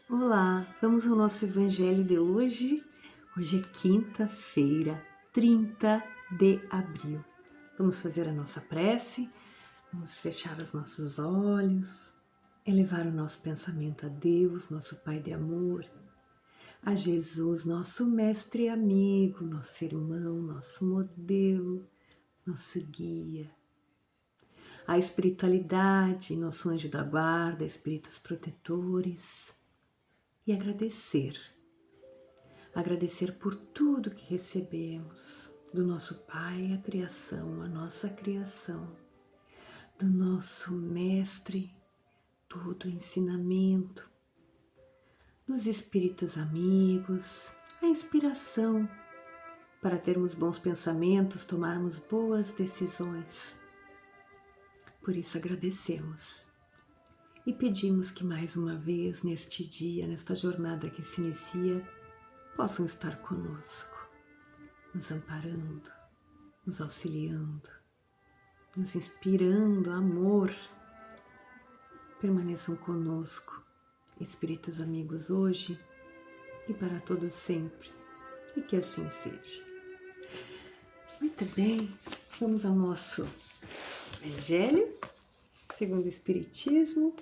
Olá, vamos ao nosso evangelho de hoje. Hoje é quinta-feira, 30 de abril. Vamos fazer a nossa prece, vamos fechar os nossos olhos, elevar o nosso pensamento a Deus, nosso Pai de amor, a Jesus, nosso mestre e amigo, nosso irmão, nosso modelo, nosso guia, a espiritualidade, nosso anjo da guarda, espíritos protetores, e agradecer por tudo que recebemos do nosso Pai, a criação, a nossa criação, do nosso Mestre, todo o ensinamento, dos espíritos amigos, a inspiração para termos bons pensamentos, tomarmos boas decisões. Por isso agradecemos e pedimos que mais uma vez neste dia, nesta jornada que se inicia, possam estar conosco, nos amparando, nos auxiliando, nos inspirando amor. Permaneçam conosco, espíritos amigos, hoje e para todos sempre, e que assim seja. Muito bem, vamos ao nosso Evangelho segundo o Espiritismo.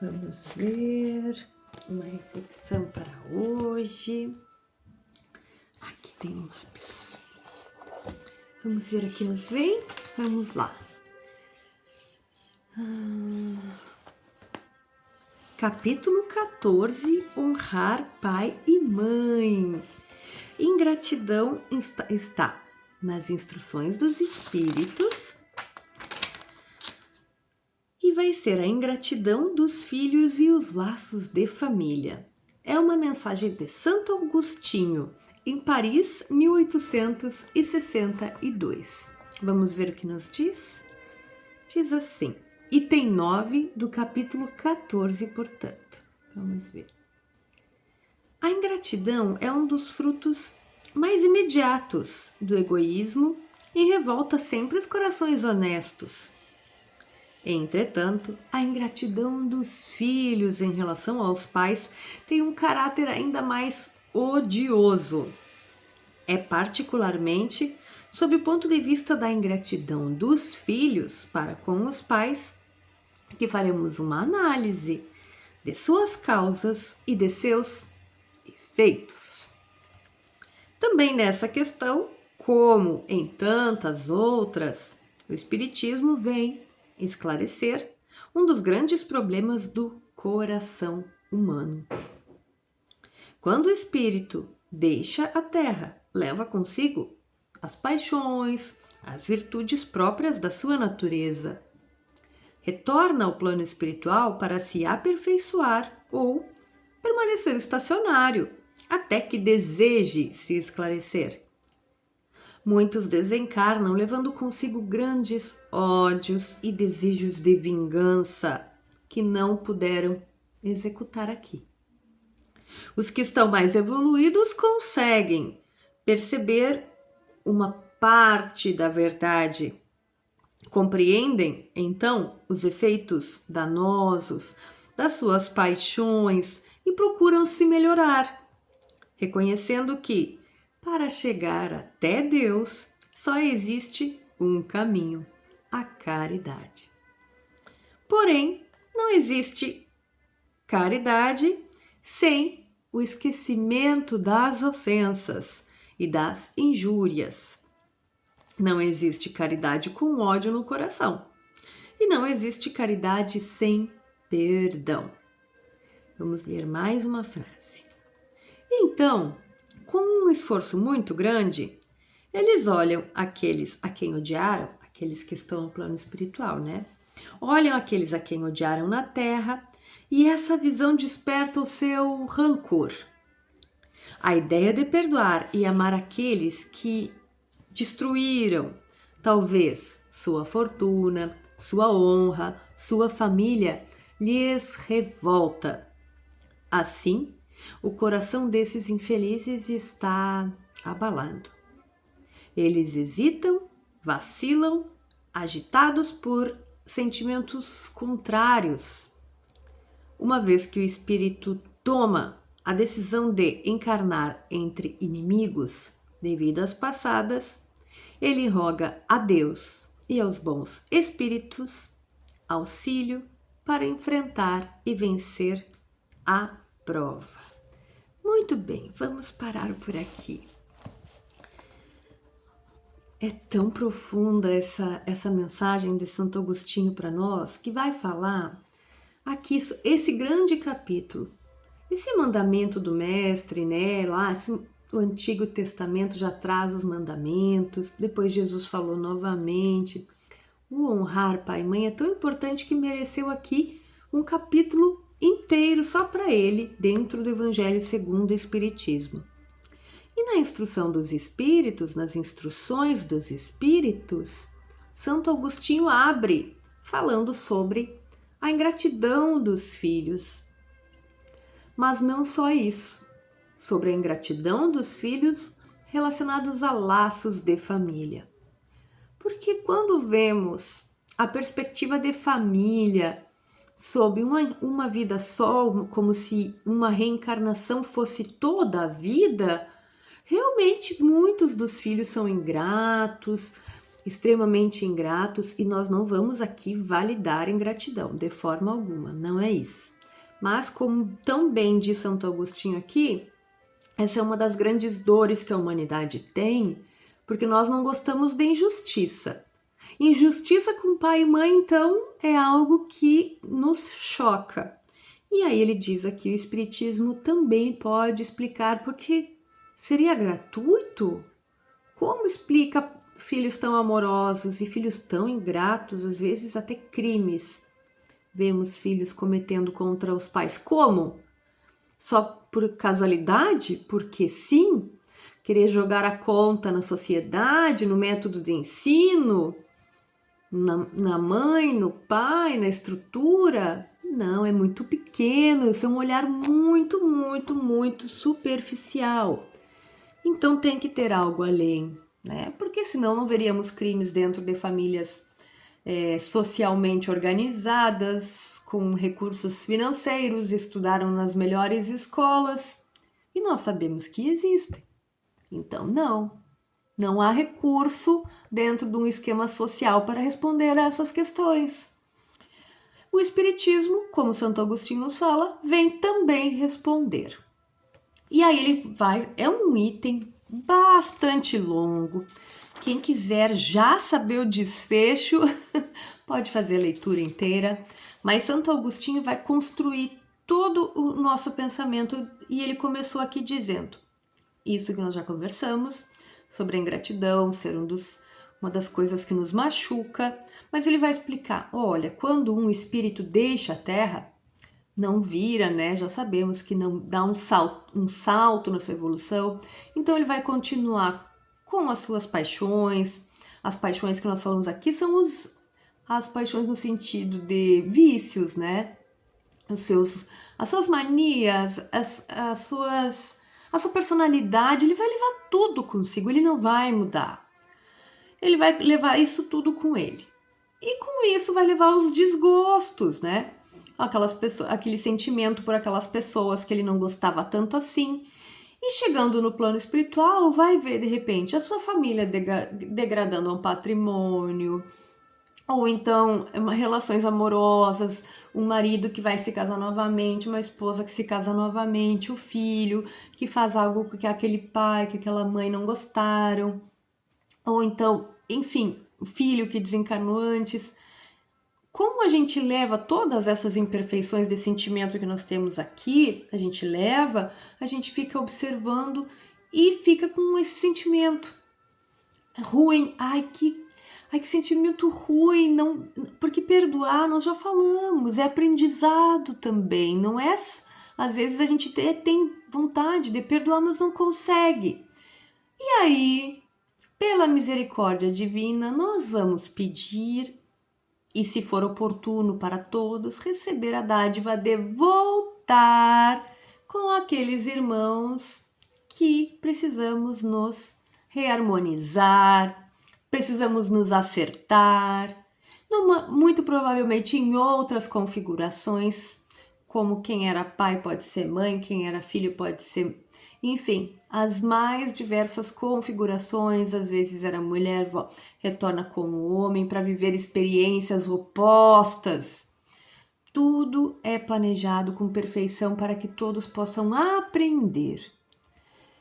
Vamos ver uma reflexão para hoje. Aqui tem um lápis. Vamos ver o que nos vem? Vamos lá. Capítulo 14. Honrar pai e mãe. Ingratidão está nas instruções dos Espíritos e vai ser a ingratidão dos filhos e os laços de família. É uma mensagem de Santo Agostinho, em Paris, 1862. Vamos ver o que nos diz? Diz assim, item 9 do capítulo 14, portanto. Vamos ver. A ingratidão é um dos frutos mais imediatos do egoísmo e revolta sempre os corações honestos. Entretanto, a ingratidão dos filhos em relação aos pais tem um caráter ainda mais odioso. É particularmente sob o ponto de vista da ingratidão dos filhos para com os pais que faremos uma análise de suas causas e de seus efeitos. Também nessa questão, como em tantas outras, o Espiritismo vem esclarecer um dos grandes problemas do coração humano. Quando o espírito deixa a terra, leva consigo as paixões, as virtudes próprias da sua natureza. Retorna ao plano espiritual para se aperfeiçoar ou permanecer estacionário, até que deseje se esclarecer. Muitos desencarnam levando consigo grandes ódios e desejos de vingança que não puderam executar aqui. Os que estão mais evoluídos conseguem perceber uma parte da verdade. Compreendem, então, os efeitos danosos das suas paixões e procuram se melhorar, reconhecendo que, para chegar até Deus, só existe um caminho, a caridade. Porém, não existe caridade sem o esquecimento das ofensas e das injúrias. Não existe caridade com ódio no coração. E não existe caridade sem perdão. Vamos ler mais uma frase. Então, com um esforço muito grande, eles olham aqueles a quem odiaram, aqueles que estão no plano espiritual, né? Olham aqueles a quem odiaram na terra e essa visão desperta o seu rancor. A ideia de perdoar e amar aqueles que destruíram, talvez, sua fortuna, sua honra, sua família, lhes revolta. Assim, o coração desses infelizes está abalado. Eles hesitam, vacilam, agitados por sentimentos contrários, uma vez que o espírito toma a decisão de encarnar entre inimigos de vidas passadas, ele roga a Deus e aos bons espíritos auxílio para enfrentar e vencer a prova. Muito bem, vamos parar por aqui. É tão profunda essa mensagem de Santo Agostinho para nós, que vai falar aqui esse grande capítulo. Esse mandamento do mestre, né, o Antigo Testamento já traz os mandamentos, depois Jesus falou novamente. O honrar pai e mãe é tão importante que mereceu aqui um capítulo inteiro só para ele, dentro do Evangelho segundo o Espiritismo. E na instrução dos espíritos, nas instruções dos espíritos, Santo Agostinho abre falando sobre a ingratidão dos filhos. Mas não só isso, sobre a ingratidão dos filhos relacionados a laços de família. Porque quando vemos a perspectiva de família sob uma vida só, como se uma reencarnação fosse toda a vida, realmente muitos dos filhos são ingratos, extremamente ingratos, e nós não vamos aqui validar ingratidão de forma alguma, não é isso. Mas como tão bem diz Santo Agostinho aqui, essa é uma das grandes dores que a humanidade tem, porque nós não gostamos de injustiça. Injustiça com pai e mãe, então, é algo que nos choca. E aí ele diz aqui, o Espiritismo também pode explicar porque seria gratuito? Como explica filhos tão amorosos e filhos tão ingratos, às vezes até crimes? Vemos filhos cometendo contra os pais. Como? Só por casualidade? Porque sim? Querer jogar a conta na sociedade, no método de ensino, na mãe, no pai, na estrutura? Não, é muito pequeno, isso é um olhar muito, muito, muito superficial. Então tem que ter algo além, né? Porque senão não veríamos crimes dentro de famílias socialmente organizadas, com recursos financeiros, estudaram nas melhores escolas e nós sabemos que existem. Então não há recurso dentro de um esquema social para responder a essas questões. O Espiritismo, como Santo Agostinho nos fala, vem também responder. E aí ele é um item bastante longo. Quem quiser já saber o desfecho, pode fazer a leitura inteira, mas Santo Agostinho vai construir todo o nosso pensamento e ele começou aqui dizendo isso que nós já conversamos, sobre a ingratidão ser uma das coisas que nos machuca, mas ele vai explicar, olha, quando um espírito deixa a Terra, não vira, né? Já sabemos que não dá um salto na sua evolução. Então ele vai continuar com as suas paixões. As paixões que nós falamos aqui são as paixões no sentido de vícios, né? As suas manias, a sua personalidade. Ele vai levar tudo consigo. Ele não vai mudar. Ele vai levar isso tudo com ele. E com isso vai levar os desgostos, né? Aquele sentimento por aquelas pessoas que ele não gostava tanto assim. E chegando no plano espiritual, vai ver de repente a sua família degradando a um patrimônio, ou então relações amorosas, um marido que vai se casar novamente, uma esposa que se casa novamente, o filho que faz algo que aquele pai, que aquela mãe não gostaram, ou então, enfim, o filho que desencarnou antes. Como a gente leva todas essas imperfeições de sentimento que nós temos aqui, a gente fica observando e fica com esse sentimento ruim. Ai, que sentimento ruim, não, porque perdoar, nós já falamos, é aprendizado também, não é? Às vezes a gente tem vontade de perdoar, mas não consegue. E aí, pela misericórdia divina, nós vamos pedir, e se for oportuno para todos, receber a dádiva de voltar com aqueles irmãos que precisamos nos reharmonizar, precisamos nos acertar, muito provavelmente em outras configurações, como quem era pai pode ser mãe, quem era filho pode ser... Enfim, as mais diversas configurações, às vezes era mulher, retorna como homem para viver experiências opostas. Tudo é planejado com perfeição para que todos possam aprender.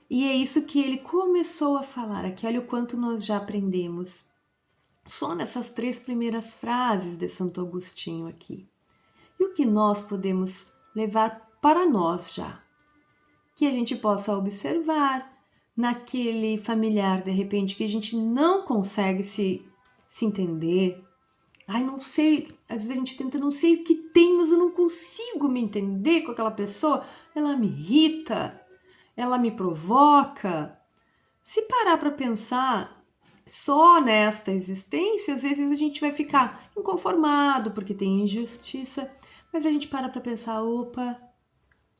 E é isso que ele começou a falar aqui. Olha o quanto nós já aprendemos. Só nessas 3 primeiras frases de Santo Agostinho aqui. E o que nós podemos levar para nós já? Que a gente possa observar naquele familiar, de repente, que a gente não consegue se entender. Ai, não sei, às vezes a gente tenta, não sei o que tem, mas eu não consigo me entender com aquela pessoa. Ela me irrita, ela me provoca. Se parar para pensar só nesta existência, às vezes a gente vai ficar inconformado porque tem injustiça, mas a gente para pensar, opa,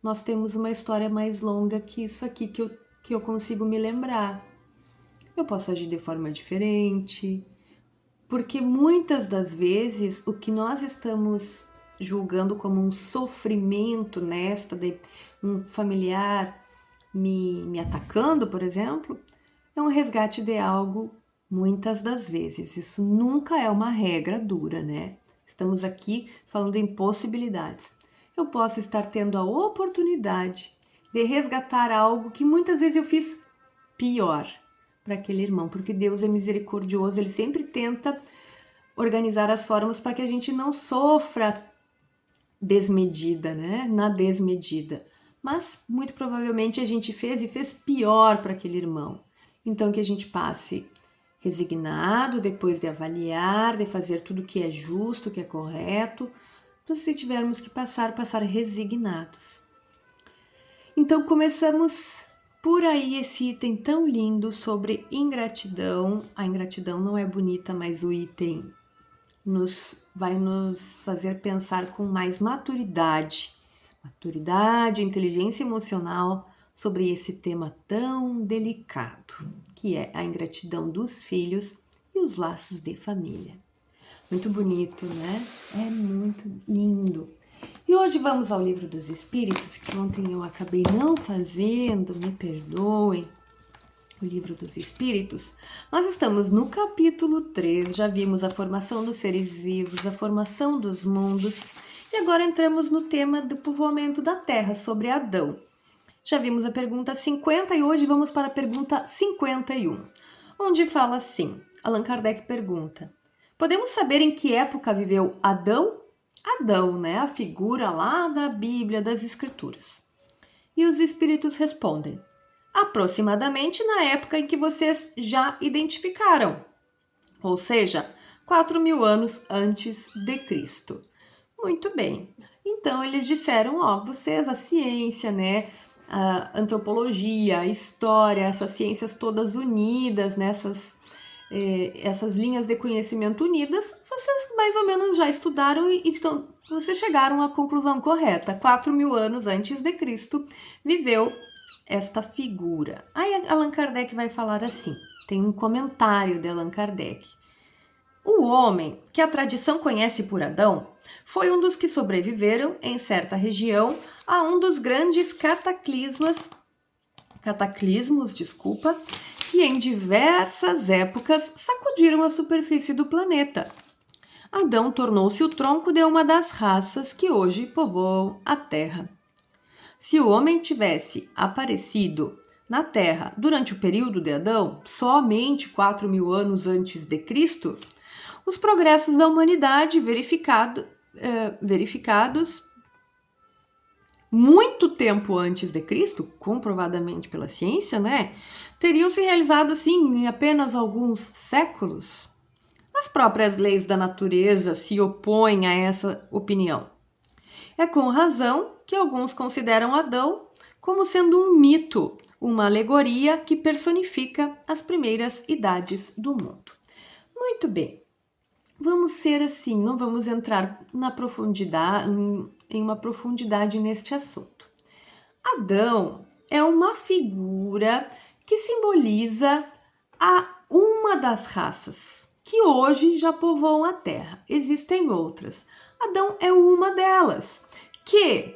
nós temos uma história mais longa que isso aqui que eu consigo me lembrar. Eu posso agir de forma diferente, porque muitas das vezes o que nós estamos julgando como um sofrimento nesta de um familiar me atacando, por exemplo, é um resgate de algo muitas das vezes. Isso nunca é uma regra dura, né? Estamos aqui falando em possibilidades. Eu posso estar tendo a oportunidade de resgatar algo que muitas vezes eu fiz pior para aquele irmão, porque Deus é misericordioso, ele sempre tenta organizar as formas para que a gente não sofra desmedida, né? Na desmedida. Mas muito provavelmente a gente fez pior para aquele irmão. Então que a gente passe resignado, depois de avaliar, de fazer tudo que é justo, que é correto. Então, se tivermos que passar resignados. Então começamos por aí esse item tão lindo sobre ingratidão. A ingratidão não é bonita, mas o item vai nos fazer pensar com mais maturidade, inteligência emocional sobre esse tema tão delicado, que é a ingratidão dos filhos e os laços de família. Muito bonito, né? É muito lindo. E hoje vamos ao Livro dos Espíritos, que ontem eu acabei não fazendo, me perdoem. O Livro dos Espíritos. Nós estamos no capítulo 3, já vimos a formação dos seres vivos, a formação dos mundos, e agora entramos no tema do povoamento da Terra, sobre Adão. Já vimos a pergunta 50 e hoje vamos para a pergunta 51, onde fala assim, Allan Kardec pergunta, podemos saber em que época viveu Adão? Adão, né? A figura lá da Bíblia, das Escrituras. E os Espíritos respondem, aproximadamente na época em que vocês já identificaram, ou seja, 4.000 anos antes de Cristo. Muito bem. Então eles disseram, vocês, a ciência, né, a antropologia, a história, essas ciências todas unidas, nessas essas linhas de conhecimento unidas, vocês mais ou menos já estudaram e então vocês chegaram à conclusão correta. 4.000 anos antes de Cristo viveu esta figura. Aí Allan Kardec vai falar assim, tem um comentário de Allan Kardec. O homem, que a tradição conhece por Adão, foi um dos que sobreviveram em certa região a um dos grandes cataclismos, que em diversas épocas sacudiram a superfície do planeta. Adão tornou-se o tronco de uma das raças que hoje povoam a Terra. Se o homem tivesse aparecido na Terra durante o período de Adão, somente 4.000 anos antes de Cristo, os progressos da humanidade verificados muito tempo antes de Cristo, comprovadamente pela ciência, né, teriam se realizado assim em apenas alguns séculos. As próprias leis da natureza se opõem a essa opinião. É com razão que alguns consideram Adão como sendo um mito, uma alegoria que personifica as primeiras idades do mundo. Muito bem, vamos ser assim, não vamos entrar na profundidade, em uma profundidade neste assunto. Adão é uma figura que simboliza uma das raças que hoje já povoam a Terra. Existem outras. Adão é uma delas, que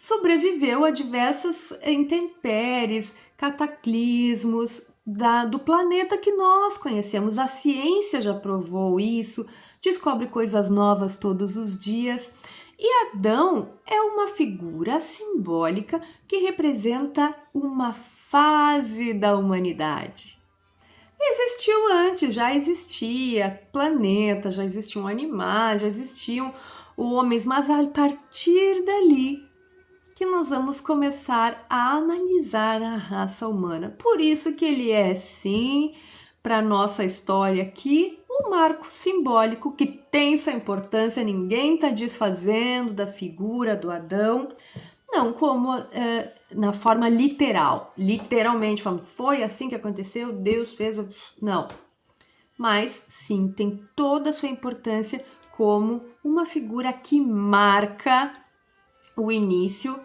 sobreviveu a diversas intempéries, cataclismos do planeta que nós conhecemos. A ciência já provou isso, descobre coisas novas todos os dias. E Adão é uma figura simbólica que representa uma fase da humanidade. Existiu antes, já existia planeta, já existiam animais, já existiam homens, mas a partir dali que nós vamos começar a analisar a raça humana. Por isso que ele é, sim, para nossa história aqui, um marco simbólico que tem sua importância, ninguém está desfazendo da figura do Adão, não como na forma literal, literalmente falando, foi assim que aconteceu, Deus fez, não. Mas sim, tem toda a sua importância como uma figura que marca o início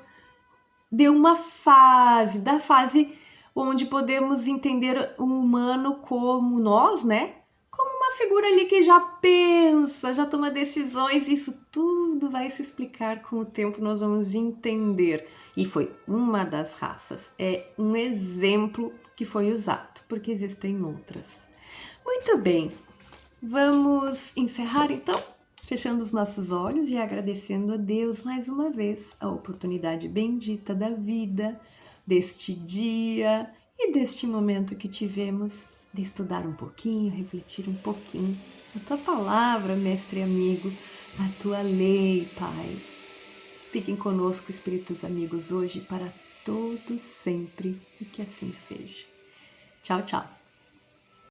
de uma fase, da fase onde podemos entender o humano como nós, né? Como uma figura ali que já pensa, já toma decisões, isso tudo vai se explicar com o tempo, nós vamos entender. E foi uma das raças, é um exemplo que foi usado, porque existem outras. Muito bem, vamos encerrar então? Fechando os nossos olhos e agradecendo a Deus mais uma vez a oportunidade bendita da vida, deste dia e deste momento que tivemos de estudar um pouquinho, refletir um pouquinho. A tua palavra, mestre e amigo, a tua lei, Pai. Fiquem conosco, espíritos amigos, hoje para todos sempre e que assim seja. Tchau, tchau.